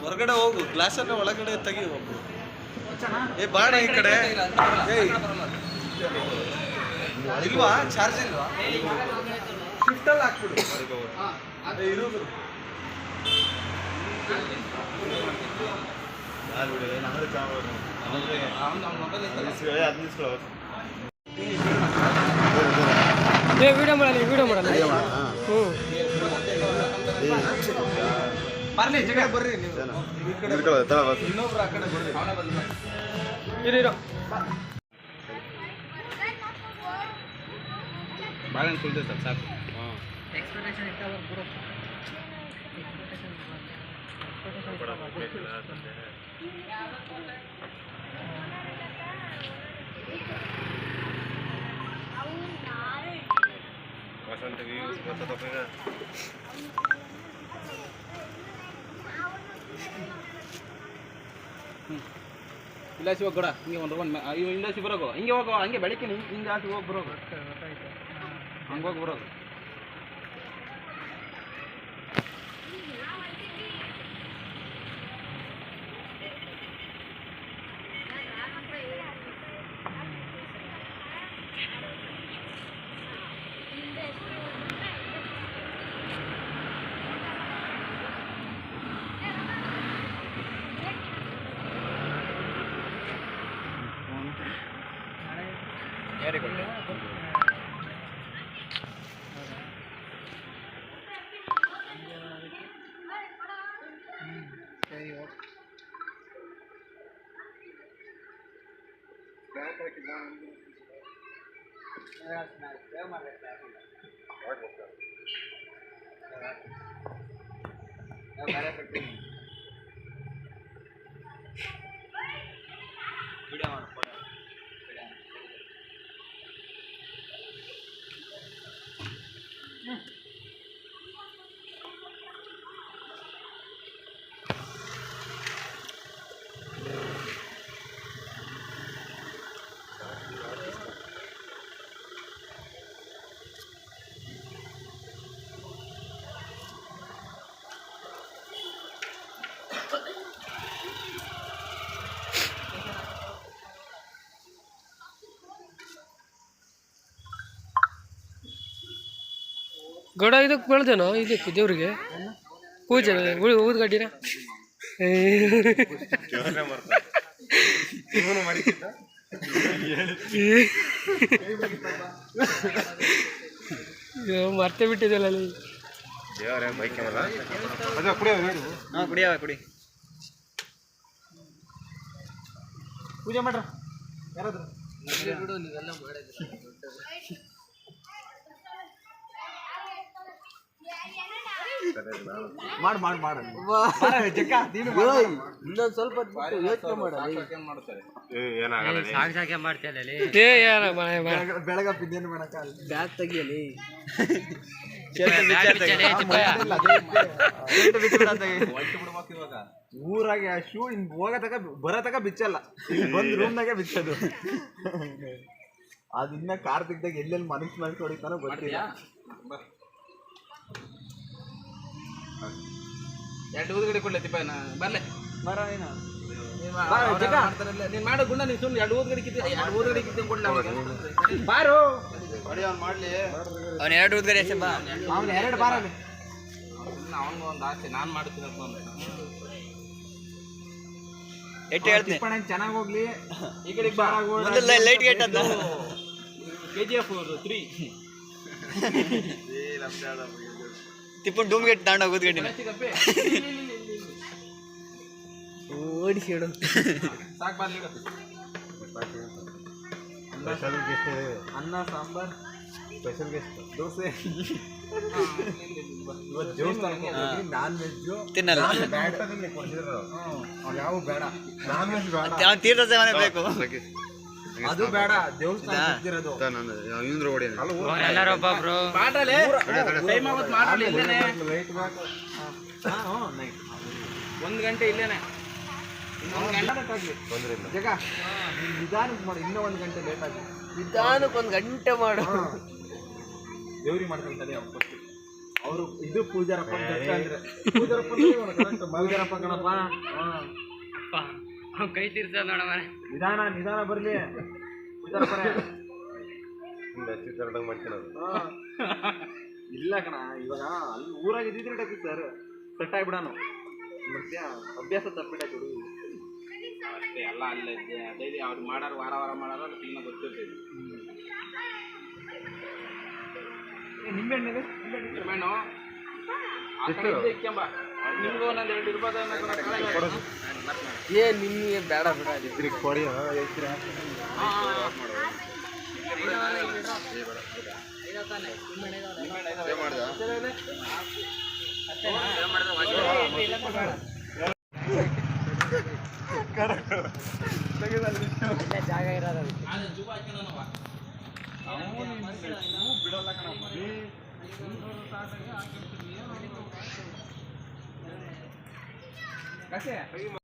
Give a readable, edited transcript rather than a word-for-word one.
ಹೊರಗಡೆ ಹೋಗು, ಗ್ಲಾಸನ್ನ ಒಳಗಡೆ ತೆಗಿ ಒಬ್ಬರು. ಏ ಬಾಣ ಈ ಕಡೆ. ಇಲ್ವಾ ಚಾರ್ಜ್ ಇಲ್ವಾ? ಶಿಫ್ಟಲ್ಲಿ ಹಾಕ್ಬಿಡು. ಇರೋದು ವಿಡಿಯೋ ಮಾಡಲ್ಲ. ಬರ್ಲಿ ಜಗ ಬರ್ರಿ ನೀವು. ಇನ್ನೊಬ್ರು ಆ ಕಡೆ ಬರ್ರಿ. ಇರೋ ಬಾಳೆಹಣ್ಣು ಸುಲ್ದೆ ಸಾಕು. ಎಕ್ಸ್ಪೆಕ್ಟೇಷನ್ ಇಟ್ಟ ಬರೋ ಇಲಾಸಿ ಹೋಗಿ ಕೊಡ. ಹಿಂಗೆ ಒಂದು ಇವು ಇಲಾಸಿ ಬರೋಗು. ಹಿಂಗೆ ಹೋಗೋ, ಹಂಗೆ ಬೆಳಗ್ಗೆ ಹಿಂಗೆ ಆಸಿ ಹೋಗಿ ಬರೋದು. ಹಂಗೆ ಹೋಗಿ ಬರೋದು. Very good. ಗೌಡ ಇದಕ್ಕೆ ಬೆಳೆದೇನೋ ಇದಕ್ಕೆ ದೇವ್ರಿಗೆ ಪೂಜೆ ಊದ್ಗಡ್ಡಿನ ಮರ್ತೇ ಬಿಟ್ಟಿದ್ದಲ್ಲ ಅಲ್ಲಿ. ಕುಡಿ ಪೂಜೆ ಮಾಡ್ರ ಯಾರಾದ್ರು ಇನ್ನೊಂದು ಸ್ವಲ್ಪ ಬೆಳಗಪ್ಪಿದ್ದೇನು ಮಾಡಕ್ಕ ಬ್ಯಾಗ್ ತೆಗಿಯಲಿ. ಊರಾಗೆ ಆ ಶೂ ಹಿಂಗ್ ಹೋಗತಕ ಬರತಕ ಬಿಚ್ಚಲ್ಲ, ಬಂದ್ ರೂಮ್ನಾಗೆ ಬಿಚ್ಚದು. ಅದಿನ್ನ ಕಾರ್ತಿಕ್ದಾಗ ಎಲ್ಲೆಲ್ಲಿ ಮನಸ್ಸು ಹೊಡಿತಾನೋ ಗೊತ್ತಿಲ್ಲ. ಎರಡು ಊದ್ಗಡೆ ಕೊಡ್ಲತ್ತಿಪ್ಪ ಬರ್ಲೆ ಬರ ನೀನು ಮಾಡೋ ಗುಂಡ. ನೀನು ಸುಮ್ಮನೆ ಎರಡು ಊದ್ಗಡೆ ಕಿತ್ತಿ ಕೊಡ್ಲ ಬಾರು ಮಾಡ್ಲಿ. ಅವ್ನು ಎರಡು ಊದ್ಗಡೆ ಬಾ, ಅವ್ನು ಎರಡು ಬಾರ. ಅವನಿಗೆ ಒಂದು ಆಸೆ, ನಾನು ಮಾಡ್ತೀನಪ್ಪ ಎಷ್ಟು ಹೇಳ್ತೀನಿ. ಚೆನ್ನಾಗಿ ಹೋಗ್ಲಿ. ಈ ಕಡೆ ಲೈಟ್ ಗೇಟ್ ಅಂತ KGF 3 ತಿಪ್ಪನ್ ಡೂಮ್ ಗೇಟ್ ತಾಂಡ ಹೋಗೋದ್ಗಡ್ಡಿ ಓಡಿಸಿಡು ಸಾಕು ಬರ್ಲಿ. ಅನ್ನ ಸಾಂಬಾರ್ ಸ್ಪೆಷಲ್ ಗೆಸ್ಟ್ ದೋಸೆ. ಇವತ್ತು ದೇವಸ್ಥಾನಕ್ಕೆ ನಾನ್ ವೆಜ್ಜು ತಿನ್ನಲ್ಲ, ಯಾವ ಬೇಡ, ನಾನ್ ವೆಜ್ ಬೇಡ, ತೀರ್ಥ ಸೇವನೆ ಬೇಕು, ಅದು ಬೇಡ. ದೇವಸ್ಥಾನ ಒಬ್ಬೊಬ್ರು 1 ಗಂಟೆ ಇಲ್ಲೇನೆ. ಇನ್ನೊಂದು ಗಂಟೆ ಬೇಕಾಗ್ಲಿ ಜಗ ನಿಧಾನಕ್ಕೆ ಮಾಡಿ. ಇನ್ನೂ 1 ಗಂಟೆ ಲೇಟ್ ಆಗಿ ನಿಧಾನಕ್ಕೆ 1 ಗಂಟೆ ಮಾಡು. ದೇವ್ರಿ ಮಾಡ್ಕೊಂತಾನೆ ಅವ್ನು ಫಸ್ಟ್. ಅವರು ಇದು ಪೂಜಾರಪ್ಪ ಅಂದ್ರೆ ಪೂಜಾರಪ್ಪ ಕಣಪ್ಪ. ಕೈ ತೀರ್ಸ ನೋಡಮ್ಮ. ನಿಧಾನ ಬರ್ಲಿ ಪೂಜಾರಪ್ಪನೇ. ಇಲ್ಲ ಕಣ, ಇವಾಗ ಅಲ್ಲಿ ಊರಾಗ ಇದ್ದಿದ್ರೆ ಡಾಕ್ಟರ್ ಸರ್ ಸೆಟ್ ಆಗ್ಬಿಡಾನು. ಮತ್ತೆ ಅಭ್ಯಾಸ ತಪ್ಪಿಡಾಕಿ ಹುಡುಗಿ ಅಷ್ಟೇ. ಎಲ್ಲ ಅಲ್ಲೇ ಡೈಲಿ ಅವ್ರು ಮಾಡಾರು ವಾರ ಮಾಡಾರ ಅದು ಕ್ಲೀನಾಗಿ ಗೊತ್ತಿರ್ತೈತಿ. ನಿಂಬೆಹಣ್ಣು ಇಕ್ಕೆಂಬ ನಿಮ್ಗೂ ಒಂದೊಂದು 2 ಇರ್ಬೋದು. ನಿಮಗೆ ಬೇಡ ಬಿಡ ಕೊಡಿ. ಜಾಗ ಇರೋದು ಬಿಡಲ್ಲ ಕಣ.